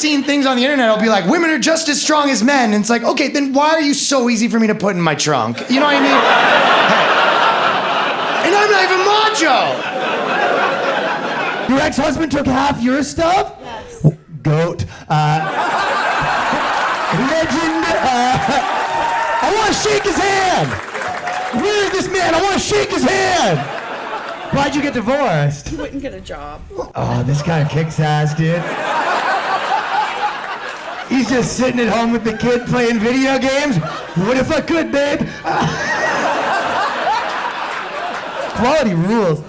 seen things on the internet. I'll be like, women are just as strong as men. And it's like, okay, then why are you so easy for me to put in my trunk? You know what I mean? Hey. And I'm not even macho. Your ex-husband took half your stuff? Yes. Goat. Legend. I want to shake his hand. Where is this man? I want to shake his hand. Why'd you get divorced? He wouldn't get a job. Oh, this guy kicks ass, dude. He's just sitting at home with the kid playing video games. What if I could, babe? Quality rules.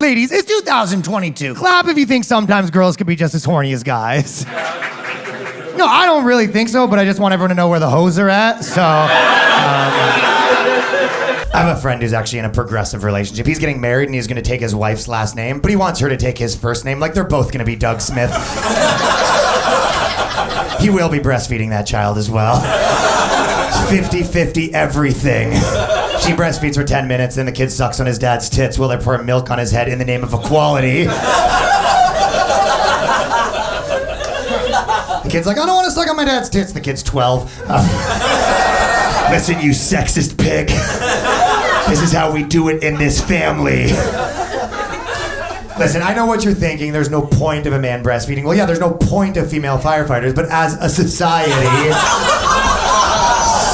Ladies, it's 2022. Clap if you think sometimes girls can be just as horny as guys. No, I don't really think so, but I just want everyone to know where the hoes are at, so... I have a friend who's actually in a progressive relationship. He's getting married and he's gonna take his wife's last name, but he wants her to take his first name. Like, they're both gonna be Doug Smith. He will be breastfeeding that child as well. It's 50-50 everything. She breastfeeds for 10 minutes, then the kid sucks on his dad's tits while they pour milk on his head in the name of equality. The kid's like, I don't want to suck on my dad's tits. The kid's 12. Listen, you sexist pig. This is how we do it in this family. Listen, I know what you're thinking. There's no point of a man breastfeeding. Well, yeah, there's no point of female firefighters, but as a society,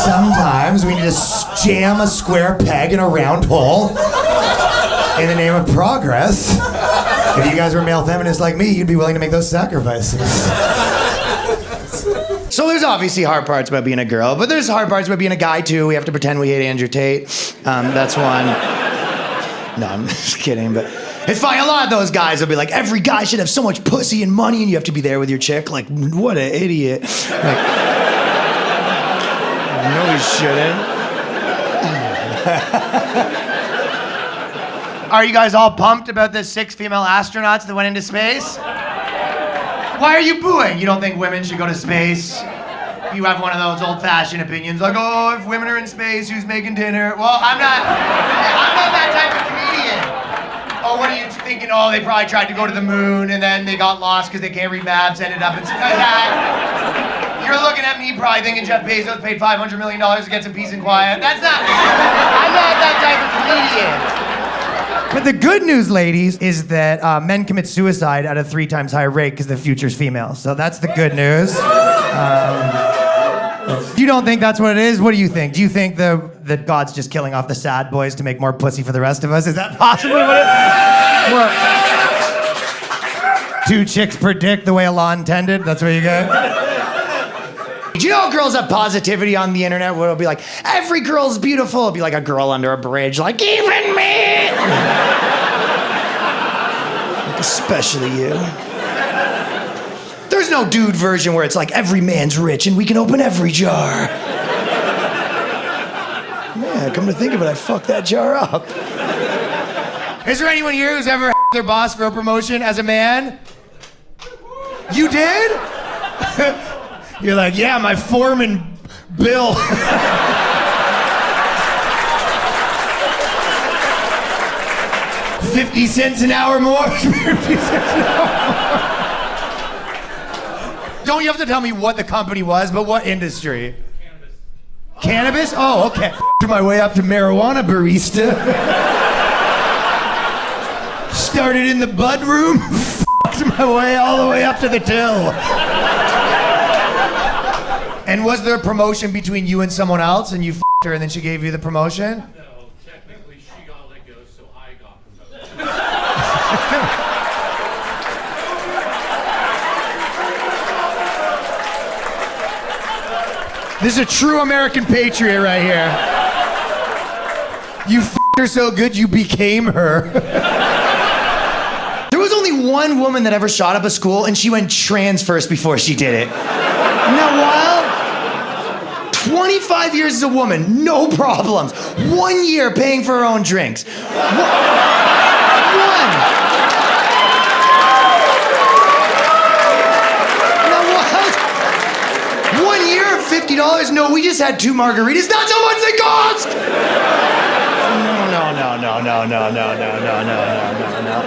sometimes we need to jam a square peg in a round hole in the name of progress. If you guys were male feminists like me, you'd be willing to make those sacrifices. So there's obviously hard parts about being a girl, but there's hard parts about being a guy too. We have to pretend we hate Andrew Tate. That's one. No, I'm just kidding, but it's fine. A lot of those guys will be like, every guy should have so much pussy and money, and you have to be there with your chick. Like, what an idiot. Like, no, he shouldn't. Are you guys all pumped about the 6 female astronauts that went into space? Why are you booing? You don't think women should go to space? You have one of those old-fashioned opinions like, oh, if women are in space, who's making dinner? Well, I'm not that type of comedian. Oh, what are you thinking? Oh, they probably tried to go to the moon and then they got lost because they can't read maps, ended up in space. You're looking at me probably thinking Jeff Bezos paid $500 million to get some peace and quiet. I'm not that type of comedian. But the good news, ladies, is that men commit suicide at a 3 times higher rate because the future's female. So that's the good news. You don't think that's what it is? What do you think? Do you think that God's just killing off the sad boys to make more pussy for the rest of us? Is that possibly what it is? 2 chicks per dick the way Allah intended? That's what you get? Do you know girls have positivity on the internet where it'll be like, every girl's beautiful? It'll be like a girl under a bridge, like, even me! Like, especially you. There's no dude version where it's like, every man's rich and we can open every jar. Man, come to think of it, I fucked that jar up. Is there anyone here who's ever their boss for a promotion as a man? You did? You're like, yeah, my foreman, Bill. 50 cents an hour more. 50 cents an hour more. Don't you have to tell me what the company was, but what industry? Cannabis. Cannabis? Oh, okay. My way up to marijuana barista. Started in the bud room. My way all the way up to the till. And was there a promotion between you and someone else, and you f***ed her, and then she gave you the promotion? No, technically she got let go, so I got promoted. This is a true American patriot right here. You f***ed her so good, you became her. There was only one woman that ever shot up a school, and she went trans first before she did it. Isn't that wild? 25 years as a woman, no problems. 1 year paying for her own drinks. One. 1 year, $50? No, we just had 2 margaritas. That's how much they cost! No.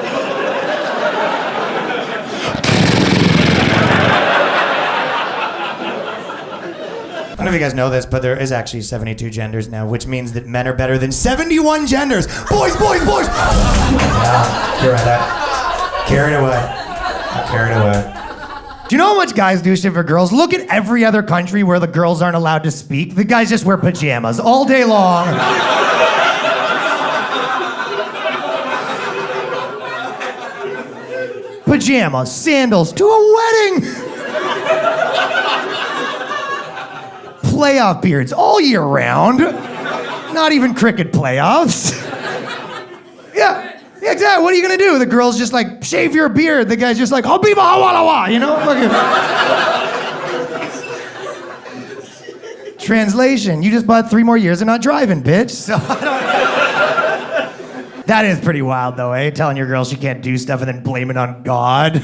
don't know if you guys know this, but there is actually 72 genders now, which means that men are better than 71 genders. Boys! Yeah, you're right. Carried away. Do you know how much guys do shit for girls? Look at every other country where the girls aren't allowed to speak. The guys just wear pajamas all day long. Pajamas, sandals, to a wedding. Playoff beards all year round. Not even cricket playoffs. Yeah, exactly. What are you gonna do? The girl's just like, shave your beard. The guy's just like, habiba hawalawa, you know? Fucking... Translation, you just bought 3 more years of not driving, bitch. So I don't... That is pretty wild though, eh? Telling your girl she can't do stuff and then blaming it on God.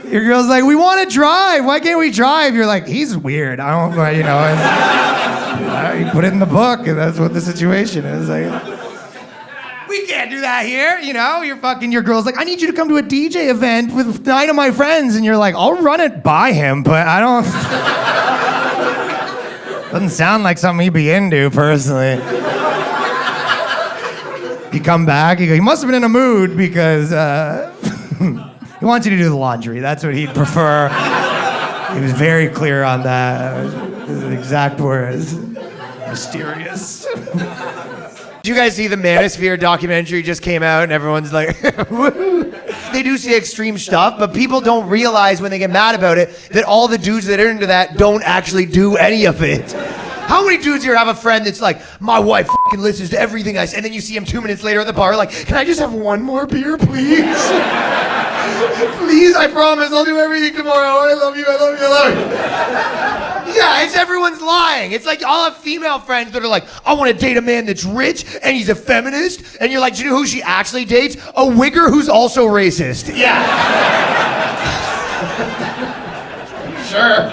Your girl's like, we want to drive. Why can't we drive? You're like, he's weird. I don't, you know. You put it in the book, and that's what the situation is. Like, we can't do that here, you know. Your girl's like, I need you to come to a DJ event with 9 of my friends, and you're like, I'll run it by him, but I don't. Doesn't sound like something he'd be into personally. You come back, you go, he must have been in a mood because. He wants you to do the laundry. That's what he'd prefer. He was very clear on that. His exact words. Mysterious. Did you guys see the Manosphere documentary just came out and everyone's like, they do see extreme stuff, but people don't realize when they get mad about it that all the dudes that are into that don't actually do any of it. How many dudes here have a friend that's like, my wife fucking listens to everything I say, and then you see him 2 minutes later at the bar like, can I just have one more beer, please? Please, I promise, I'll do everything tomorrow. I love you. Yeah, it's everyone's lying. It's like I'll have female friends that are like, I want to date a man that's rich and he's a feminist. And you're like, do you know who she actually dates? A wigger who's also racist. Yeah. Sure.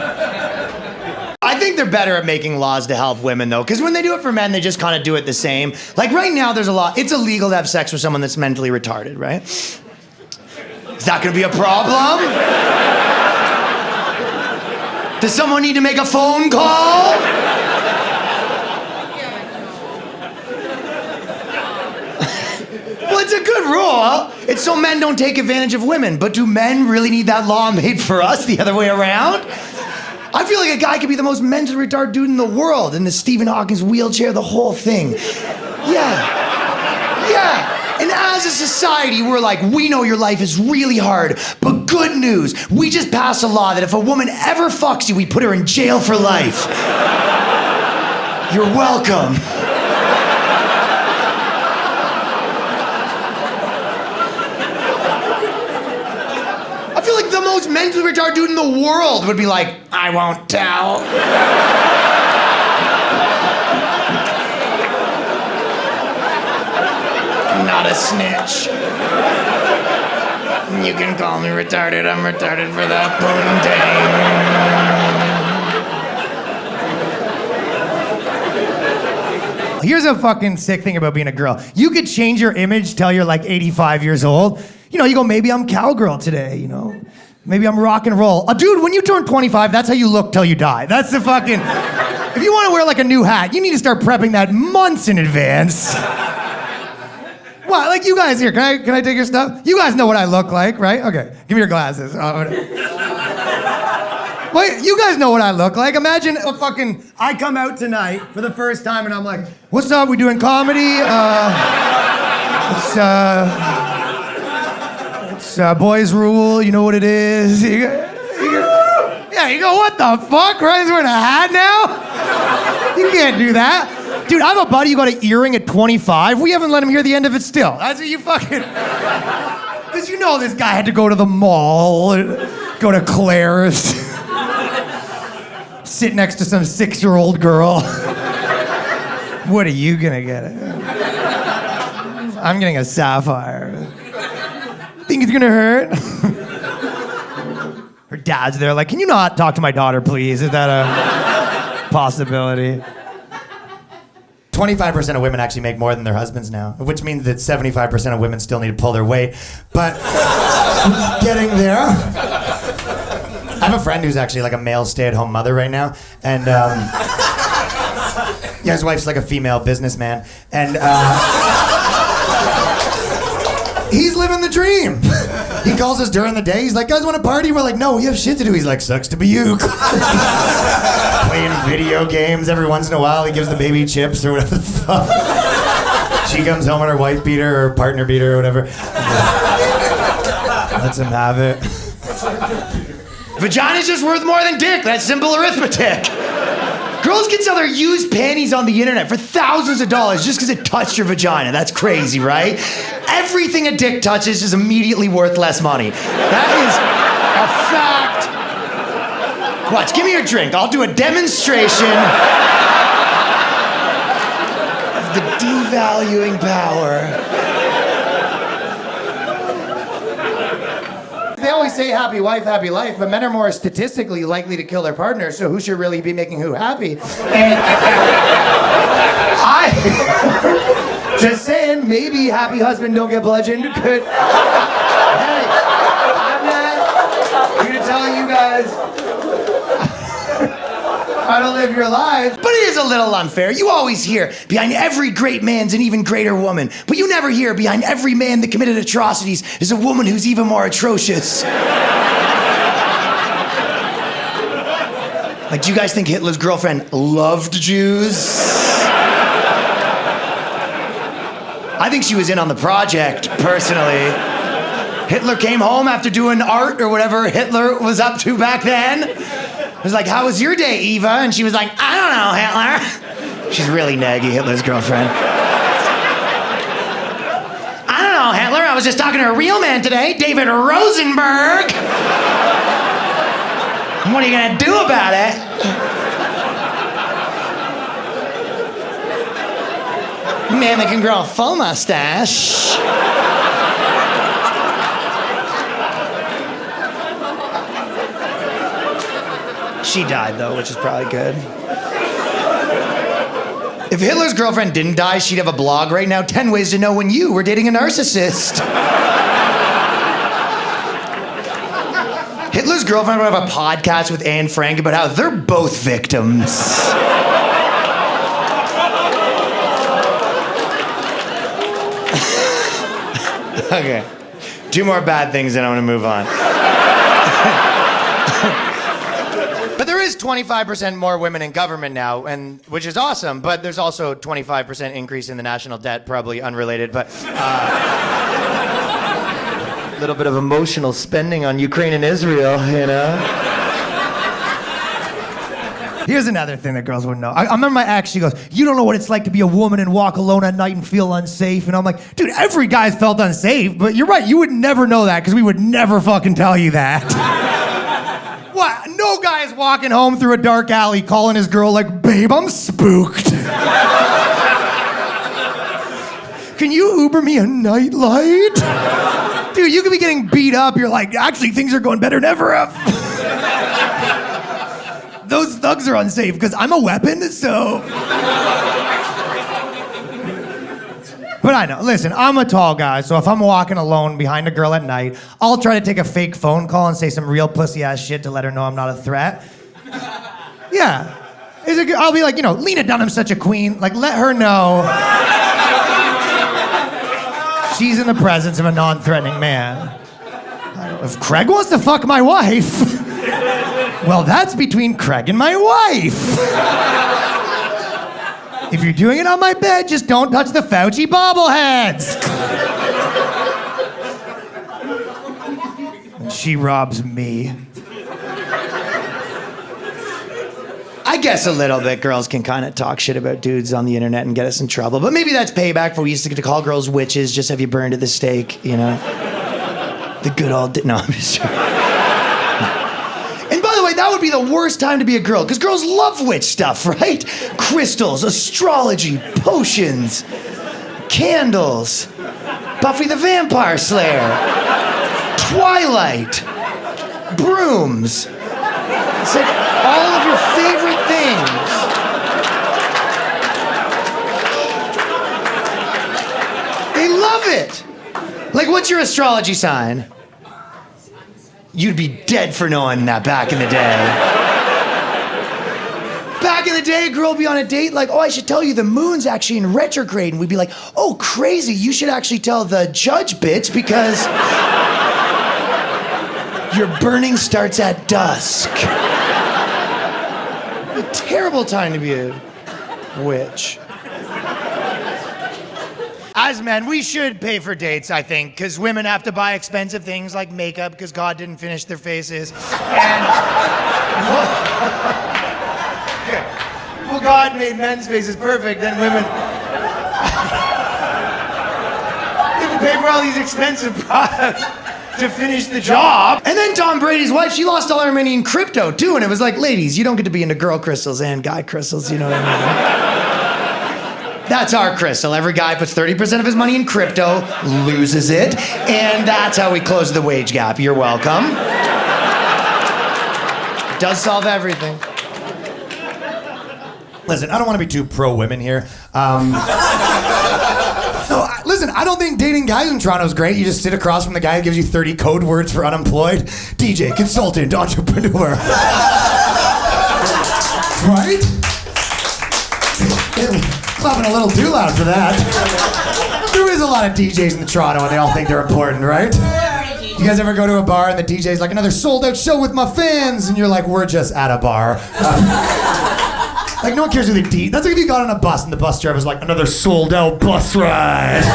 I think they're better at making laws to help women, though, because when they do it for men, they just kind of do it the same. Like right now, there's a law. It's illegal to have sex with someone that's mentally retarded, right? Is that gonna be a problem? Does someone need to make a phone call? Well, it's a good rule. It's so men don't take advantage of women. But do men really need that law made for us the other way around? I feel like a guy could be the most mentally retarded dude in the world in the Stephen Hawking's wheelchair, the whole thing. Yeah. And as a society, we're like, we know your life is really hard, but good news, we just passed a law that if a woman ever fucks you, we put her in jail for life. You're welcome. I feel like the most mentally retarded dude in the world would be like, I won't tell. Not a snitch. You can call me retarded. I'm retarded for that pudding. Here's a fucking sick thing about being a girl. You could change your image till you're like 85 years old. You know, you go, maybe I'm cowgirl today, you know? Maybe I'm rock and roll. Dude, when you turn 25, that's how you look till you die. That's the fucking... If you want to wear like a new hat, you need to start prepping that months in advance. What, like you guys here, can I take your stuff? You guys know what I look like, right? Okay, give me your glasses. Wait, you guys know what I look like. Imagine I come out tonight for the first time and I'm like, what's up, we doing comedy? It's Boys Rule, you know what it is? You go, what the fuck? Ryan's wearing a hat now? You can't do that. Dude, I have a buddy who got an earring at 25. We haven't let him hear the end of it still. That's what you fucking... Because you know this guy had to go to the mall, go to Claire's, sit next to some 6-year-old girl. What are you gonna get? I'm getting a sapphire. Think it's gonna hurt? Her dad's there like, can you not talk to my daughter, please? Is that a possibility? 25% of women actually make more than their husbands now, which means that 75% of women still need to pull their weight. But getting there. I have a friend who's actually like a male stay-at-home mother right now, and yeah, his wife's like a female businessman, and he's living the dream. He calls us during the day. He's like, guys want to party? We're like, no, we have shit to do. He's like, sucks to be you. Playing video games every once in a while. He gives the baby chips or whatever the fuck. She comes home and her wife beat her or partner beat her or whatever. Lets him have it. Vagina's just worth more than dick. That's simple arithmetic. Girls can sell their used panties on the internet for thousands of dollars just because it touched your vagina. That's crazy, right? Everything a dick touches is immediately worth less money. That is a fact. Watch, give me your drink. I'll do a demonstration of the devaluing power. They always say happy wife, happy life, but men are more statistically likely to kill their partner, so who should really be making who happy? And I, just saying, maybe happy husband don't get bludgeoned could. Hey, I'm not here to tell you guys how to live your lives. But it is a little unfair. You always hear, behind every great man's an even greater woman. But you never hear, behind every man that committed atrocities is a woman who's even more atrocious. Like, do you guys think Hitler's girlfriend loved Jews? I think she was in on the project, personally. Hitler came home after doing art or whatever Hitler was up to back then. I was like, how was your day, Eva? And she was like, I don't know, Hitler. She's really naggy, Hitler's girlfriend. I don't know, Hitler. I was just talking to a real man today, David Rosenberg. What are you gonna do about it? Man that can grow a full mustache. She died, though, which is probably good. If Hitler's girlfriend didn't die, she'd have a blog right now, 10 ways to know when you were dating a narcissist. Hitler's girlfriend would have a podcast with Anne Frank about how they're both victims. Okay. 2 more bad things, and I'm gonna move on. But there is 25% more women in government now, and which is awesome, but there's also 25% increase in the national debt, probably unrelated, but a little bit of emotional spending on Ukraine and Israel, you know? Here's another thing that girls wouldn't know. I remember my ex, she goes, you don't know what it's like to be a woman and walk alone at night and feel unsafe. And I'm like, dude, every guy's felt unsafe, but you're right, you would never know that because we would never fucking tell you that. What? No guy is walking home through a dark alley calling his girl like, babe, I'm spooked. Can you Uber me a nightlight? Dude, you could be getting beat up. You're like, actually, things are going better than ever. Those thugs are unsafe because I'm a weapon, so. But I know, listen, I'm a tall guy, so if I'm walking alone behind a girl at night, I'll try to take a fake phone call and say some real pussy-ass shit to let her know I'm not a threat. Yeah. I'll be like, Lena Dunham's such a queen. Like, let her know she's in the presence of a non-threatening man. If Craig wants to fuck my wife, well, that's between Craig and my wife. If you're doing it on my bed, just don't touch the Fauci bobbleheads. And she robs me. I guess a little bit girls can kind of talk shit about dudes on the internet and get us in trouble. But maybe that's payback for we used to call girls witches, just have you burned at the stake, The good old... No, I'm just joking. That would be the worst time to be a girl, because girls love witch stuff, right? Crystals, astrology, potions, candles, Buffy the Vampire Slayer, Twilight, brooms. It's like all of your favorite things. They love it. Like, what's your astrology sign? You'd be dead for knowing that back in the day. Back in the day, a girl would be on a date like, oh, I should tell you the moon's actually in retrograde. And we'd be like, oh, crazy. You should actually tell the judge, bitch, because your burning starts at dusk. A terrible time to be a witch. As men, we should pay for dates, I think, because women have to buy expensive things like makeup because God didn't finish their faces. And well, God made men's faces perfect, then women have to pay for all these expensive products to finish the job. And then Tom Brady's wife, she lost all her money in crypto too, and it was like, ladies, you don't get to be into girl crystals and guy crystals, you know what I mean? That's our crystal. Every guy puts 30% of his money in crypto, loses it, and that's how we close the wage gap. You're welcome. Does solve everything. Listen, I don't want to be too pro-women here. Listen, I don't think dating guys in Toronto is great. You just sit across from the guy who gives you 30 code words for unemployed. DJ, consultant, entrepreneur. Right? Clapping a little too loud for that. There is a lot of DJs in Toronto and they all think they're important, right? You guys ever go to a bar and the DJ's like, another sold out show with my fans? And you're like, we're just at a bar. Like, no one cares who the That's like if you got on a bus and the bus driver's like, another sold out bus ride.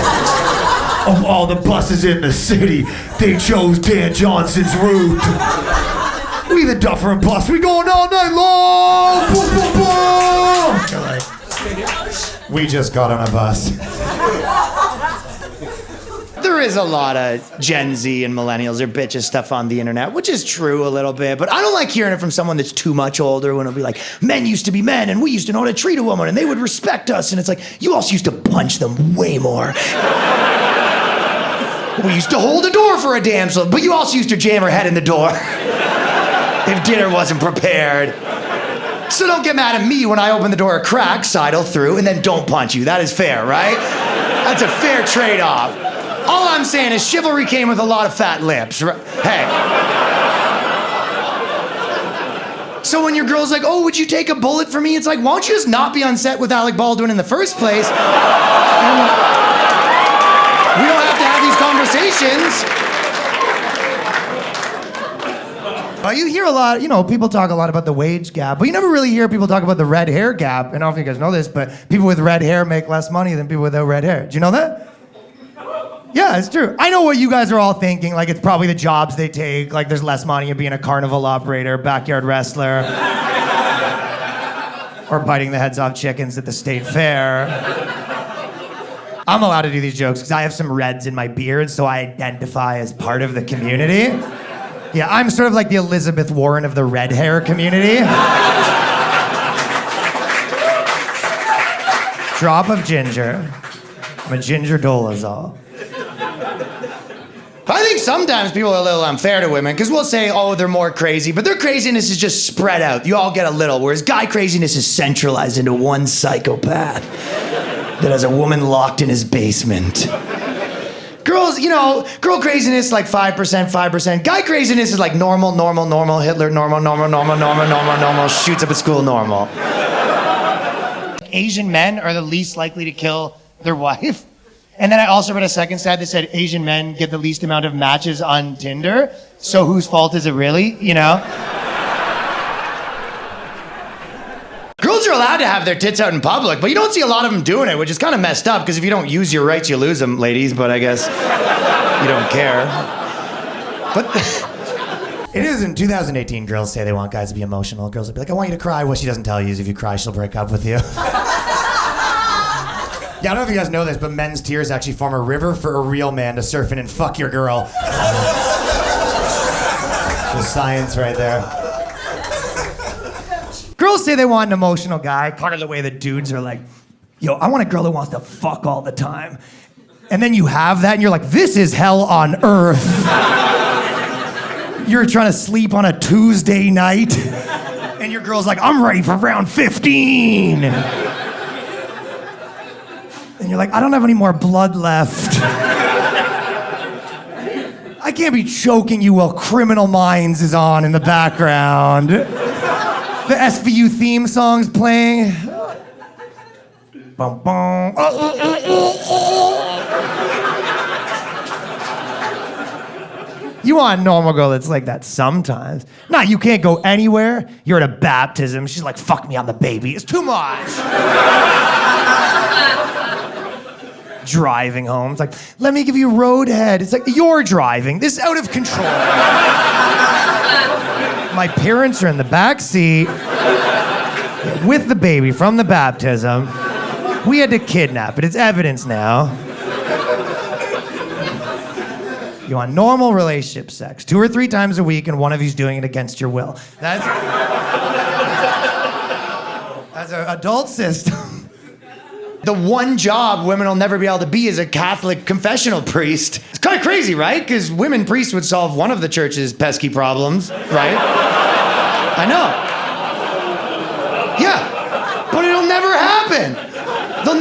Of all the buses in the city, they chose Dan Johnson's route. We the Duffer and Bus, we going all night long. Boom, boom, boom. You're like, we just got on a bus. There is a lot of Gen Z and millennials or bitches stuff on the internet, which is true a little bit, but I don't like hearing it from someone that's too much older when it'll be like, men used to be men and we used to know how to treat a woman and they would respect us, and it's like, you also used to punch them way more. We used to hold a door for a damsel, but you also used to jam her head in the door if dinner wasn't prepared. So don't get mad at me when I open the door a crack, sidle through, and then don't punch you. That is fair, right? That's a fair trade-off. All I'm saying is chivalry came with a lot of fat lips. Hey. So when your girl's like, oh, would you take a bullet for me? It's like, why don't you just not be on set with Alec Baldwin in the first place? And we don't have to have these conversations. Well, you hear a lot, people talk a lot about the wage gap, but you never really hear people talk about the red hair gap. And I don't know if you guys know this, but people with red hair make less money than people without red hair. Do you know that? Yeah, it's true. I know what you guys are all thinking. Like, it's probably the jobs they take. Like, there's less money in being a carnival operator, backyard wrestler, or biting the heads off chickens at the state fair. I'm allowed to do these jokes because I have some reds in my beard, so I identify as part of the community. Yeah, I'm sort of like the Elizabeth Warren of the red hair community. Drop of ginger. I'm a ginger dolazol. I think sometimes people are a little unfair to women because we'll say, oh, they're more crazy, but their craziness is just spread out. You all get a little, whereas guy craziness is centralized into one psychopath that has a woman locked in his basement. Girls, girl craziness like 5%. Guy craziness is like normal, Hitler, normal, shoots up at school, normal. Asian men are the least likely to kill their wife. And then I also read a second stat that said Asian men get the least amount of matches on Tinder. So whose fault is it really, Girls are allowed to have their tits out in public, but you don't see a lot of them doing it, which is kind of messed up, because if you don't use your rights, you lose them, ladies, but I guess you don't care. But it is in 2018, girls say they want guys to be emotional. Girls will be like, I want you to cry. What she doesn't tell you is if you cry, she'll break up with you. Yeah, I don't know if you guys know this, but men's tears actually form a river for a real man to surf in and fuck your girl. Just science right there. Girls say they want an emotional guy, part of the way that dudes are like, yo, I want a girl who wants to fuck all the time. And then you have that and you're like, this is hell on earth. You're trying to sleep on a Tuesday night and your girl's like, I'm ready for round 15. And you're like, I don't have any more blood left. I can't be choking you while Criminal Minds is on in the background. The SVU theme song's playing. Bum, bum. You want a normal girl that's like that sometimes. Nah, you can't go anywhere. You're at a baptism. She's like, fuck me on the baby. It's too much. Driving home. It's like, let me give you roadhead. It's like, you're driving. This is out of control. My parents are in the back seat with the baby from the baptism. We had to kidnap it. It's evidence now. You want normal relationship sex, 2 or 3 times a week, and one of you's doing it against your will. That's an adult system. The one job women will never be able to be is a Catholic confessional priest. It's kind of crazy, right? Because women priests would solve one of the church's pesky problems, right? I know. Yeah, but it'll never happen. They'll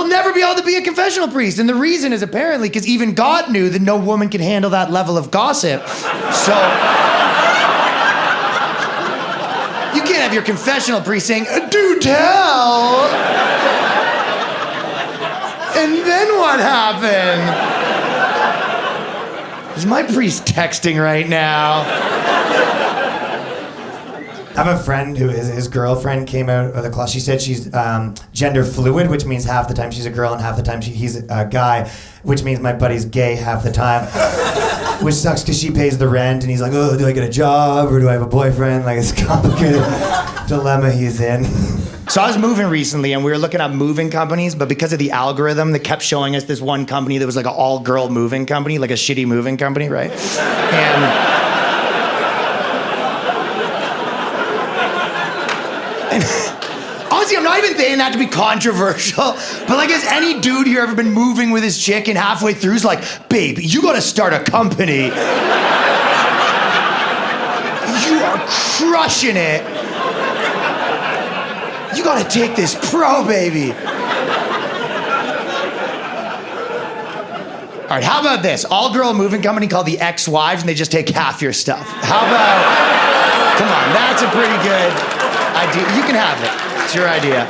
never be able to be a confessional priest. And the reason is apparently because even God knew that no woman can handle that level of gossip. So you can't have your confessional priest saying, do tell. And then what happened? Is my priest texting right now? I have a friend who his girlfriend came out of the closet. She said she's gender fluid, which means half the time she's a girl and half the time he's a guy, which means my buddy's gay half the time. Which sucks because she pays the rent and he's like, oh, do I get a job or do I have a boyfriend? Like, it's a complicated dilemma he's in. So I was moving recently and we were looking at moving companies, but because of the algorithm, they kept showing us this one company that was like an all-girl moving company, like a shitty moving company, right? And honestly, I'm not even saying that to be controversial, but like, has any dude here ever been moving with his chick and halfway through is like, babe, you gotta start a company. You are crushing it. You gotta take this pro, baby. All right, how about this? All-girl moving company called the Ex-Wives, and they just take half your stuff. How about, come on, that's a pretty good idea. You can have it. It's your idea.